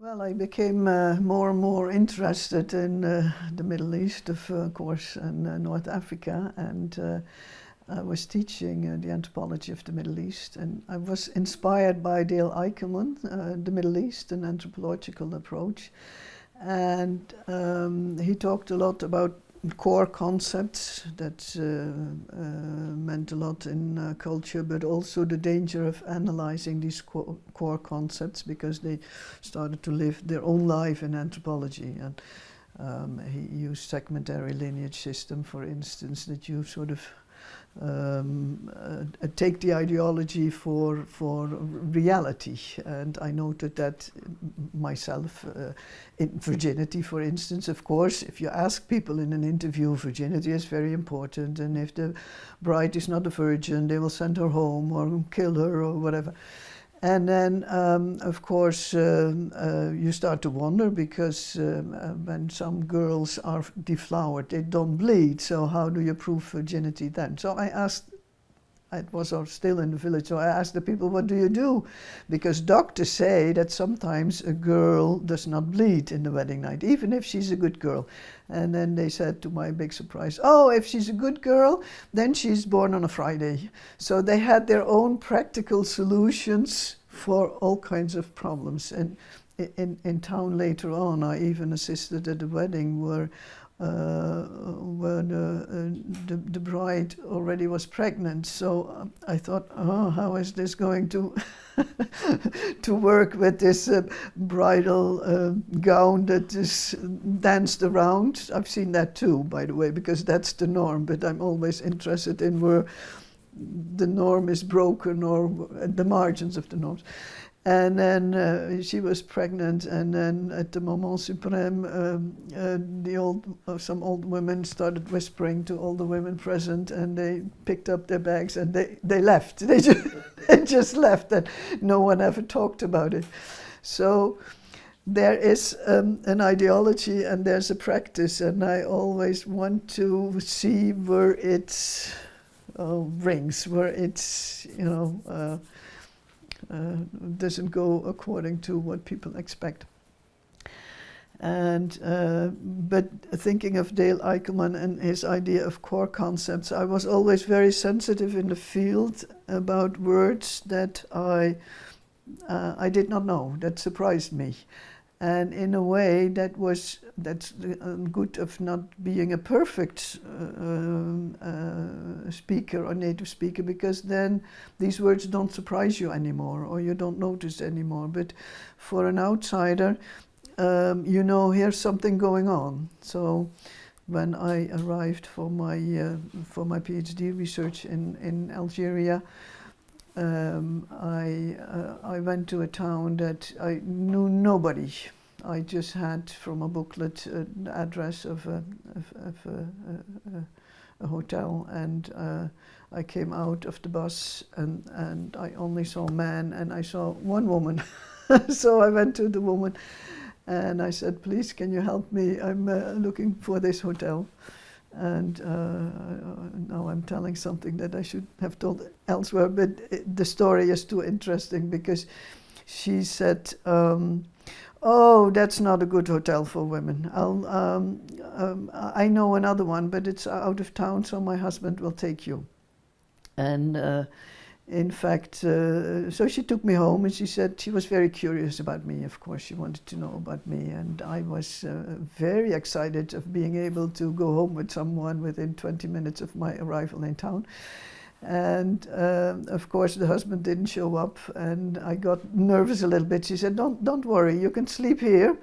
Well, I became more and more interested in the Middle East, of course, and North Africa, and I was teaching the anthropology of the Middle East, and I was inspired by Dale Eickelman, the Middle East, an anthropological approach, and he talked a lot about core concepts that meant a lot in culture, but also the danger of analyzing these core concepts because they started to live their own life in anthropology. And he used segmentary lineage system, for instance, that you sort of take the ideology for reality, and I noted that myself. In virginity, for instance, of course, if you ask people in an interview, virginity is very important, and if the bride is not a virgin, they will send her home or kill her or whatever. And then, of course, you start to wonder because when some girls are deflowered, they don't bleed. So how do you prove virginity then? So I asked, it was still in the village, so I asked the people, what do you do? Because doctors say that sometimes a girl does not bleed in the wedding night, even if she's a good girl. And then they said, to my big surprise, oh, if she's a good girl, then she's born on a Friday. So they had their own practical solutions for all kinds of problems. And in town later on, I even assisted at a wedding where the bride already was pregnant. So I thought, oh, how is this going to to work with this bridal gown that is danced around? I've seen that too, by the way, because that's the norm, but I'm always interested in where the norm is broken or at the margins of the norms. And then she was pregnant, and then at the moment suprême, some old women started whispering to all the women present, and they picked up their bags and they left. They just left, and no one ever talked about it. So there is an ideology and there's a practice, and I always want to see where it rings, where it's, doesn't go according to what people expect. And but thinking of Dale Eickelman and his idea of core concepts, I was always very sensitive in the field about words that I did not know, that surprised me. And in a way, that's good of not being a perfect speaker or native speaker, because then these words don't surprise you anymore, or you don't notice anymore. But for an outsider, here's something going on. So when I arrived for my PhD research in Algeria, I went to a town that I knew nobody. I just had from a booklet the address of a hotel, and I came out of the bus and I only saw men, and I saw one woman. So I went to the woman and I said, please, can you help me? I'm looking for this hotel. And now I'm telling something that I should have told elsewhere, but the story is too interesting because she said, oh, that's not a good hotel for women. I know another one, but it's out of town, so my husband will take you. And in fact, so she took me home, and she said she was very curious about me. Of course, she wanted to know about me, and I was very excited of being able to go home with someone within 20 minutes of my arrival in town. And of course, the husband didn't show up, and I got nervous a little bit. She said, "Don't worry, you can sleep here.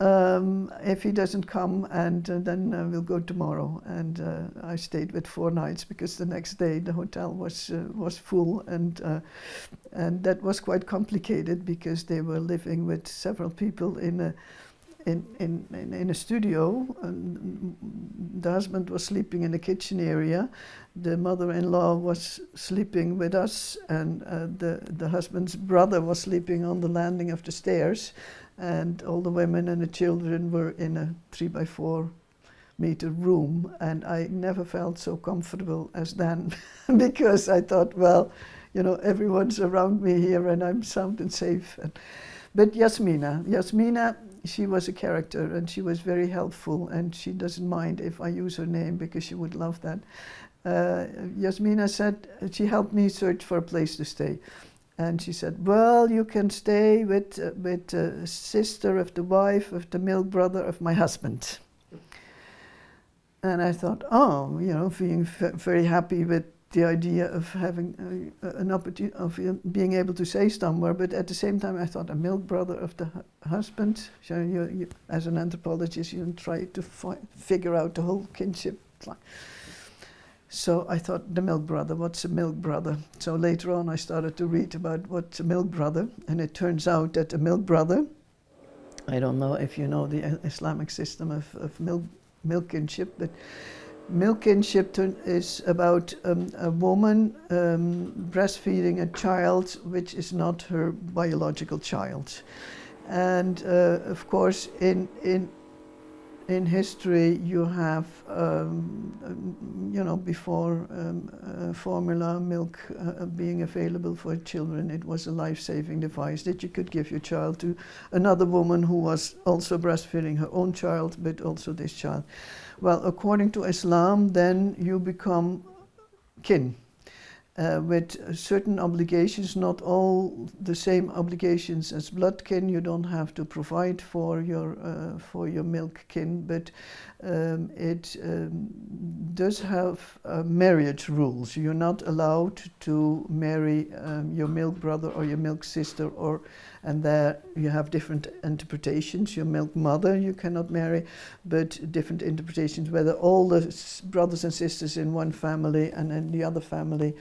If he doesn't come, and then we'll go tomorrow." And I stayed with 4 nights because the next day the hotel was full, and that was quite complicated because they were living with several people in in a studio. The husband was sleeping in the kitchen area. The mother-in-law was sleeping with us, and the husband's brother was sleeping on the landing of the stairs, and all the women and the children were in a 3-by-4-meter room, and I never felt so comfortable as then because I thought, well, you know, everyone's around me here and I'm sound and safe. But Yasmina, she was a character, and she was very helpful, and she doesn't mind if I use her name because she would love that. Yasmina said, she helped me search for a place to stay. And she said, well, you can stay with sister of the wife of the milk brother of my husband. And I thought, oh, you know, being very happy with the idea of having an opportunity of being able to stay somewhere, but at the same time I thought, a milk brother of the husband. So you, as an anthropologist, you try to figure out the whole kinship. So I thought, the milk brother, what's a milk brother? So later on I started to read about what's a milk brother, and it turns out that a milk brother, I don't know if you know the Islamic system of milk-kinship, but milk-kinship is about a woman breastfeeding a child which is not her biological child. And of course, in history, you have, you know, before formula milk being available for children, it was a life-saving device that you could give your child to another woman who was also breastfeeding her own child, but also this child. Well, according to Islam, then you become kin. With certain obligations, not all the same obligations as blood kin. You don't have to provide for your milk kin, but it does have marriage rules. You're not allowed to marry your milk brother or your milk sister, and there you have different interpretations. Your milk mother you cannot marry, but different interpretations whether all the brothers and sisters in one family and in the other family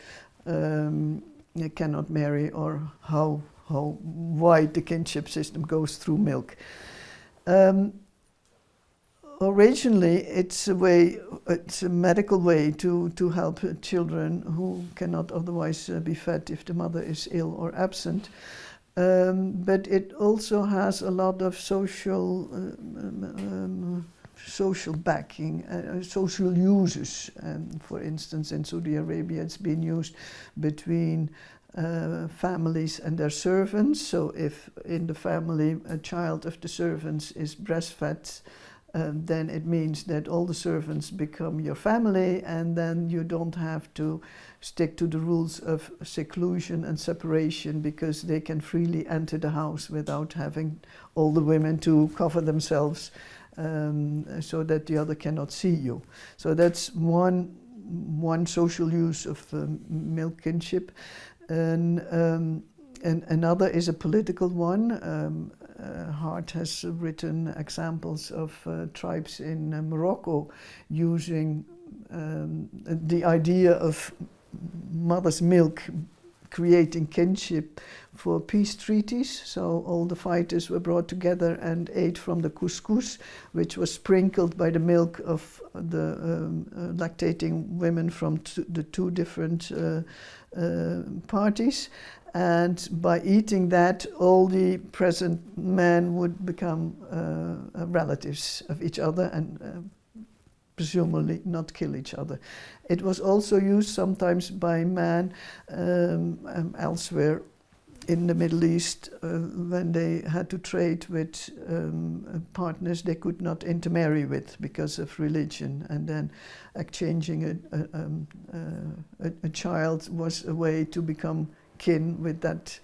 you cannot marry, or how wide the kinship system goes through milk. Originally, it's a medical way to help children who cannot otherwise be fed if the mother is ill or absent. But it also has a lot of social backing, social uses. For instance, in Saudi Arabia, it's been used between families and their servants. So if in the family a child of the servants is breastfed, then it means that all the servants become your family, and then you don't have to stick to the rules of seclusion and separation, because they can freely enter the house without having all the women to cover themselves so that the other cannot see you. So that's one social use of milk kinship. And another is a political one. Hart has written examples of tribes in Morocco using the idea of mother's milk creating kinship for peace treaties. So all the fighters were brought together and ate from the couscous, which was sprinkled by the milk of the lactating women from the two different parties. And by eating that, all the present men would become relatives of each other and presumably not kill each other. It was also used sometimes by men elsewhere in the Middle East when they had to trade with partners they could not intermarry with because of religion, and then exchanging a child was a way to become kin with that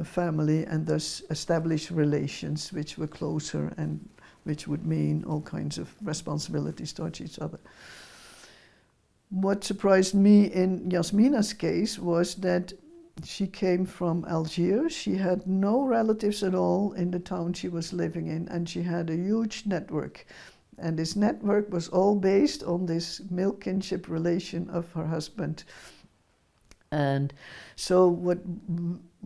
family and thus establish relations which were closer and which would mean all kinds of responsibilities towards each other. What surprised me in Yasmina's case was that she came from Algiers. She had no relatives at all in the town she was living in, and she had a huge network. And this network was all based on this milk kinship relation of her husband. And so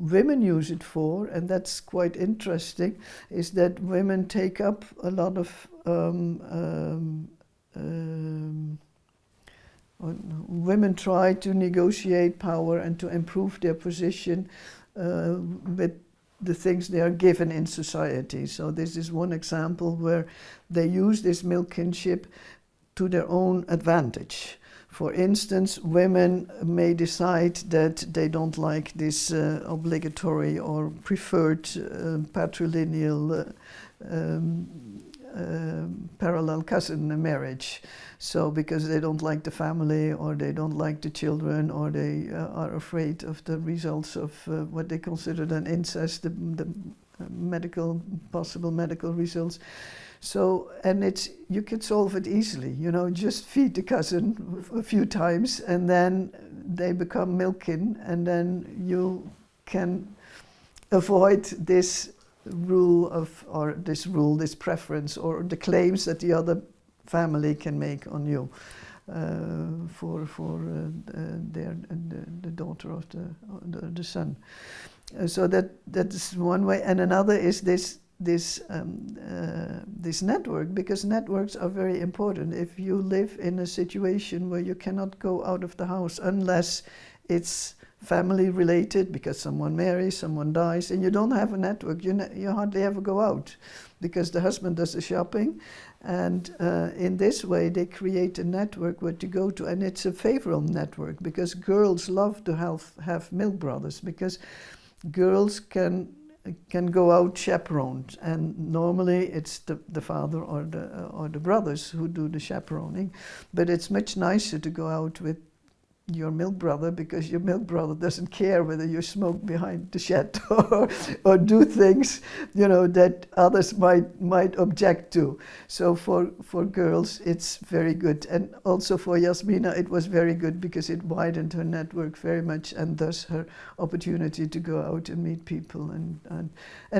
women use it for, and that's quite interesting, is that women take up a lot of women try to negotiate power and to improve their position with the things they are given in society. So this is one example where they use this milk-kinship to their own advantage. For instance, women may decide that they don't like this obligatory or preferred patrilineal parallel cousin marriage. So because they don't like the family, or they don't like the children, or they are afraid of the results of what they consider an incest, the possible medical results. So, and you could solve it easily, you know, just feed the cousin a few times and then they become milk-kin, and then you can avoid this this preference, or the claims that the other family can make on you for the daughter of the son. So that is one way, and another is this network, because networks are very important. If you live in a situation where you cannot go out of the house unless it's family related, because someone marries, someone dies, and you don't have a network, you hardly ever go out, because the husband does the shopping, and in this way they create a network where to go to, and it's a favorable network, because girls love to have milk brothers, because girls can go out chaperoned, and normally it's the father or the brothers who do the chaperoning, but it's much nicer to go out with your milk brother, because your milk brother doesn't care whether you smoke behind the shed or do things, you know, that others might object to. So for girls it's very good, and also for Yasmina it was very good, because it widened her network very much, and thus her opportunity to go out and meet people, and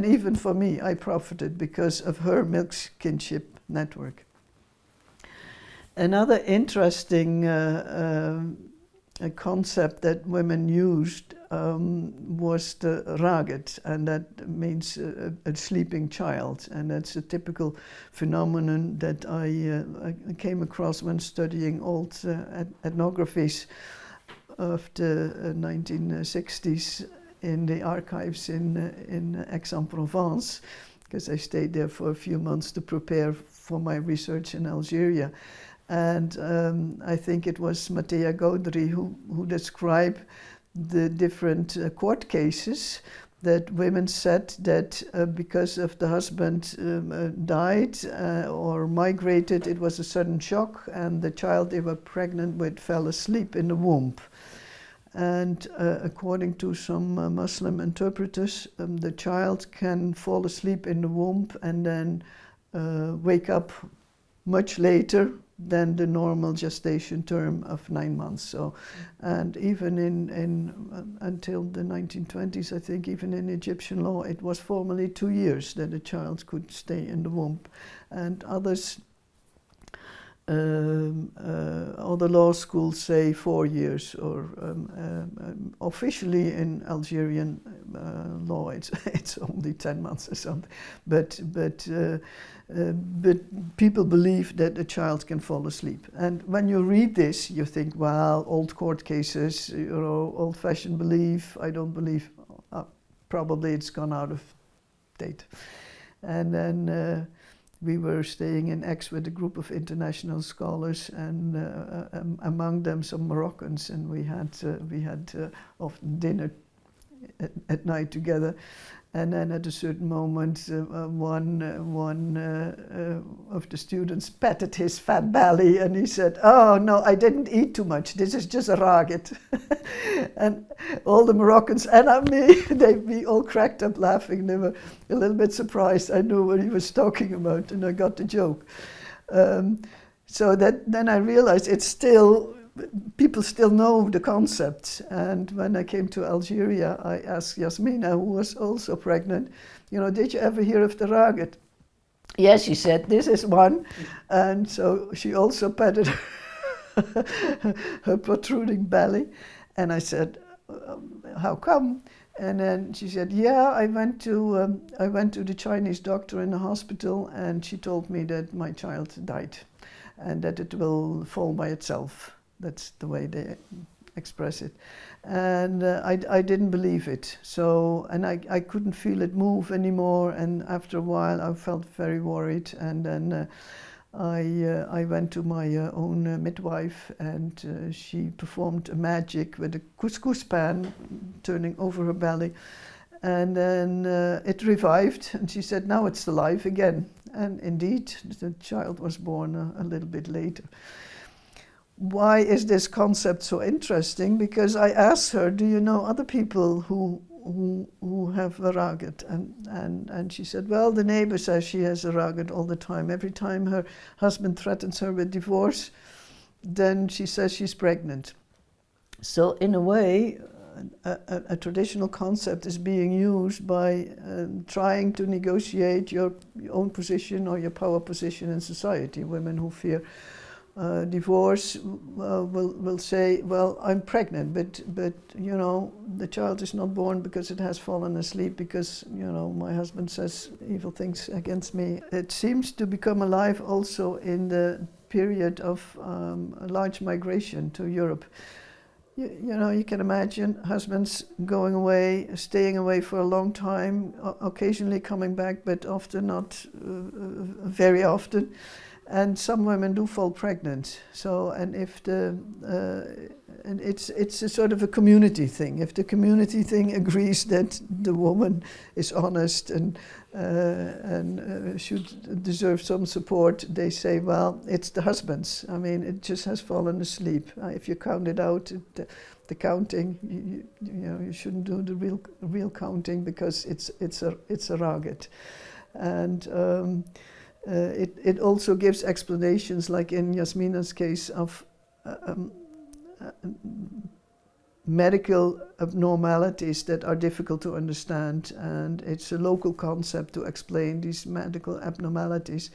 even for me, I profited because of her milk-kinship network. Another interesting a concept that women used was the raget, and that means a sleeping child, and that's a typical phenomenon that I came across when studying old ethnographies of the 1960s in the archives in Aix-en-Provence, because I stayed there for a few months to prepare for my research in Algeria. And I think it was Mattea Gaudry who described the different court cases that women said that because of the husband died or migrated, it was a sudden shock, and the child they were pregnant with fell asleep in the womb. And according to some Muslim interpreters, the child can fall asleep in the womb and then wake up much later than the normal gestation term of 9 months. So, and even until the 1920s, I think, even in Egyptian law, it was formally 2 years that a child could stay in the womb, and others. Other law schools say 4 years, or officially in Algerian law it's only 10 months or something. But people believe that a child can fall asleep. And when you read this, you think, well, old court cases, you know, old-fashioned belief. I don't believe. Probably it's gone out of date. And then. We were staying in Aix with a group of international scholars, and among them some Moroccans, and we had often dinner at night together. And then at a certain moment, one of the students patted his fat belly, and he said, "Oh no, I didn't eat too much. This is just a raget." And all the Moroccans and we all cracked up laughing. They were a little bit surprised. I knew what he was talking about, and I got the joke. So then I realized people still know the concept. And when I came to Algeria, I asked Yasmina, who was also pregnant, you know, did you ever hear of the raget? Yes, she said, this is one. And so she also patted her protruding belly. And I said, how come? And then she said, yeah, I went to the Chinese doctor in the hospital, and she told me that my child died and that it will fall by itself. That's the way they express it. And I didn't believe it. So, and I couldn't feel it move anymore. And after a while, I felt very worried. And then I went to my own midwife, and she performed a magic with a couscous pan turning over her belly. And then it revived, and she said, now it's alive again. And indeed, the child was born a little bit later. Why is this concept so interesting? Because I asked her, do you know other people who have veraget? And she said, well, the neighbor says she has veraget all the time. Every time her husband threatens her with divorce, then she says she's pregnant. So in a way, a traditional concept is being used by trying to negotiate your own position or your power position in society. Women who fear divorce will say, well, I'm pregnant, but you know, the child is not born because it has fallen asleep, because you know, my husband says evil things against me. It seems to become alive also in the period of large migration to Europe. You know, you can imagine husbands going away, staying away for a long time, occasionally coming back, but often not very often. And some women do fall pregnant. So, and if and it's a sort of a community thing. If the community thing agrees that the woman is honest and should deserve some support, they say, well, it's the husband's. I mean, it just has fallen asleep. If you count it out, the counting, you know, you shouldn't do the real counting, because it's a ragged. And it also gives explanations, like in Yasmina's case, of medical abnormalities that are difficult to understand, and it's a local concept to explain these medical abnormalities,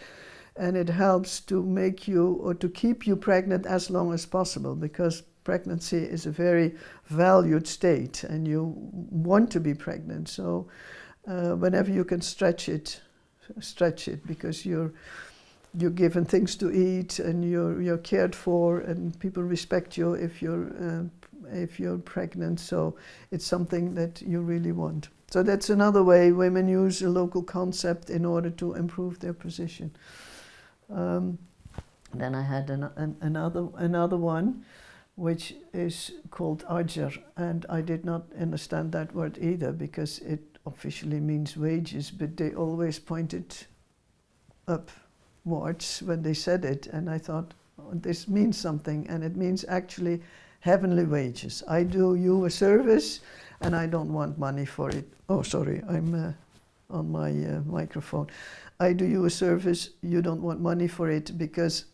and it helps to make you or to keep you pregnant as long as possible, because pregnancy is a very valued state and you want to be pregnant. So whenever you can stretch it, because you're given things to eat and you're cared for, and people respect you if you're pregnant. So it's something that you really want. So that's another way women use a local concept in order to improve their position. Then I had another one, which is called Ajar, and I did not understand that word either, because it officially means wages, but they always pointed upwards when they said it, and I thought, oh, this means something, and it means actually heavenly wages. I do you a service, and I don't want money for it. Oh, sorry, I'm on my microphone. I do you a service, you don't want money for it, because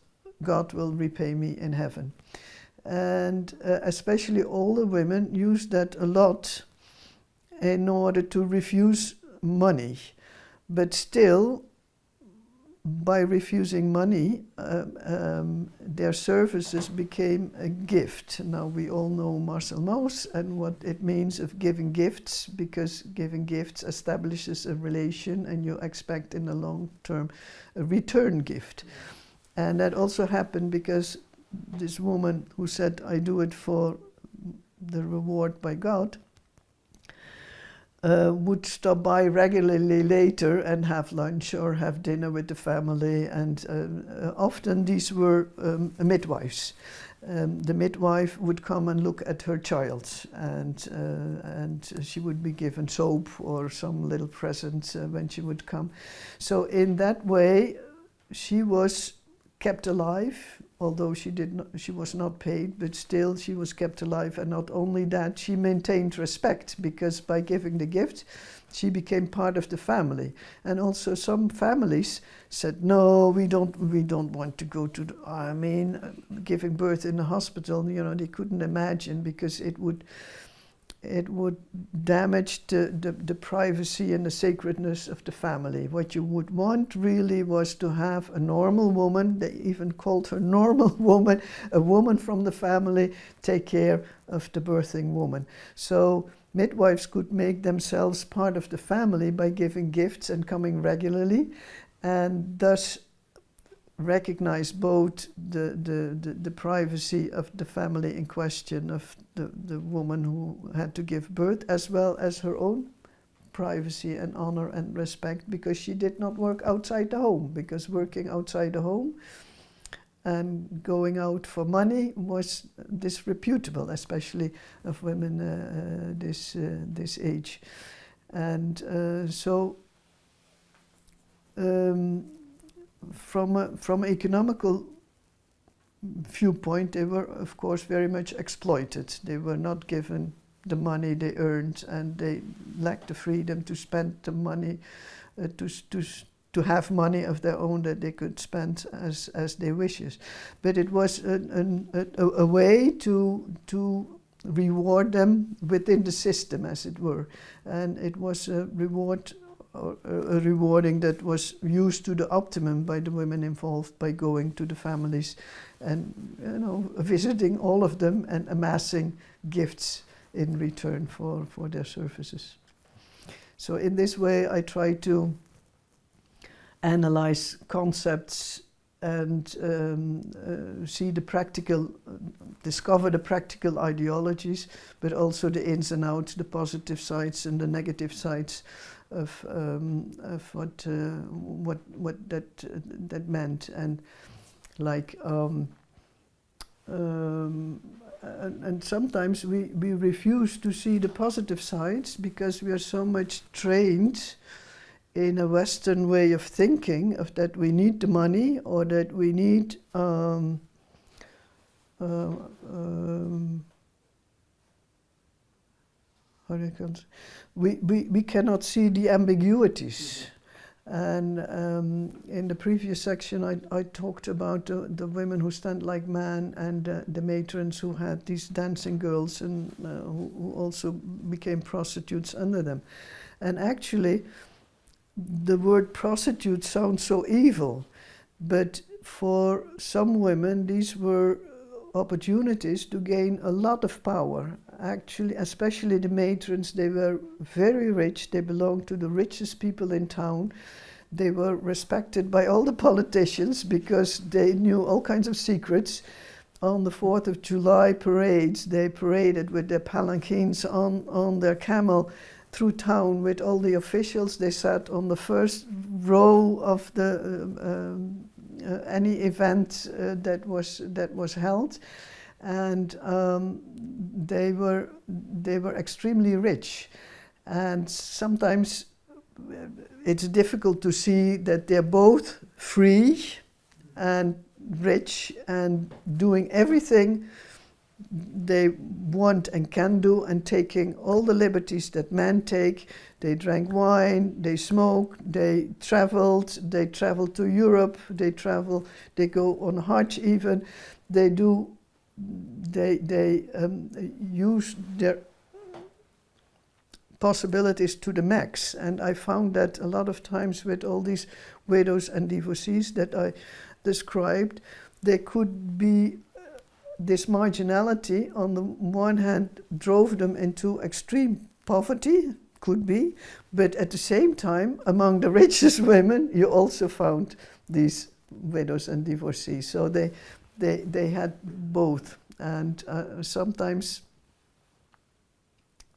God will repay me in heaven. And especially older women use that a lot in order to refuse money. But still, by refusing money, their services became a gift. Now we all know Marcel Mauss and what it means of giving gifts, because giving gifts establishes a relation and you expect in the long term a return gift. And that also happened because this woman who said, I do it for the reward by God, would stop by regularly later and have lunch or have dinner with the family, and often these were midwives. The midwife would come and look at her child, and she would be given soap or some little present when she would come. So in that way, she was kept alive, although she was not paid, but still she was kept alive. And not only that, she maintained respect, because by giving the gift, she became part of the family. And also some families said, no, we don't want to go to giving birth in the hospital, you know, they couldn't imagine, because it would damage the privacy and the sacredness of the family. What you would want really was to have a normal woman, they even called her normal woman, a woman from the family, take care of the birthing woman. So midwives could make themselves part of the family by giving gifts and coming regularly, and thus recognize both the privacy of the family in question, of the woman who had to give birth, as well as her own privacy and honor and respect, because she did not work outside the home, because working outside the home and going out for money was disreputable, especially of women this age. And from an economical viewpoint, they were, of course, very much exploited. They were not given the money they earned, and they lacked the freedom to spend the money, to have money of their own that they could spend as they wishes. But it was a way to reward them within the system, as it were. And it was a reward, or a rewarding that was used to the optimum by the women involved, by going to the families and, you know, visiting all of them and amassing gifts in return for their services. So in this way I try to analyze concepts and see the practical, discover the practical ideologies, but also the ins and outs, the positive sides and the negative sides of what that meant. And like and sometimes we refuse to see the positive sides because we are so much trained in a Western way of thinking, of that we need the money, or that we need we cannot see the ambiguities. And in the previous section I talked about the women who stand like men, and the matrons who had these dancing girls, and who also became prostitutes under them. And actually the word prostitute sounds so evil, but for some women these were opportunities to gain a lot of power. Actually, especially the matrons, they were very rich. They belonged to the richest people in town. They were respected by all the politicians because they knew all kinds of secrets. On the 4th of July parades, they paraded with their palanquins on their camel through town with all the officials. They sat on the first row of the any event that was held, and they were extremely rich. And sometimes it's difficult to see that they're both free and rich and doing everything they want and can do, and taking all the liberties that men take. They drank wine, they smoked, they traveled to Europe, they go on Hajj even. They use their possibilities to the max. And I found that a lot of times with all these widows and divorcees that I described, they could be, this marginality on the one hand drove them into extreme poverty, could be, but at the same time among the richest women you also found these widows and divorcees. So they had both. And sometimes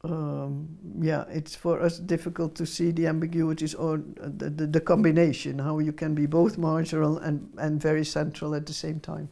it's for us difficult to see the ambiguities, or the combination, how you can be both marginal and very central at the same time.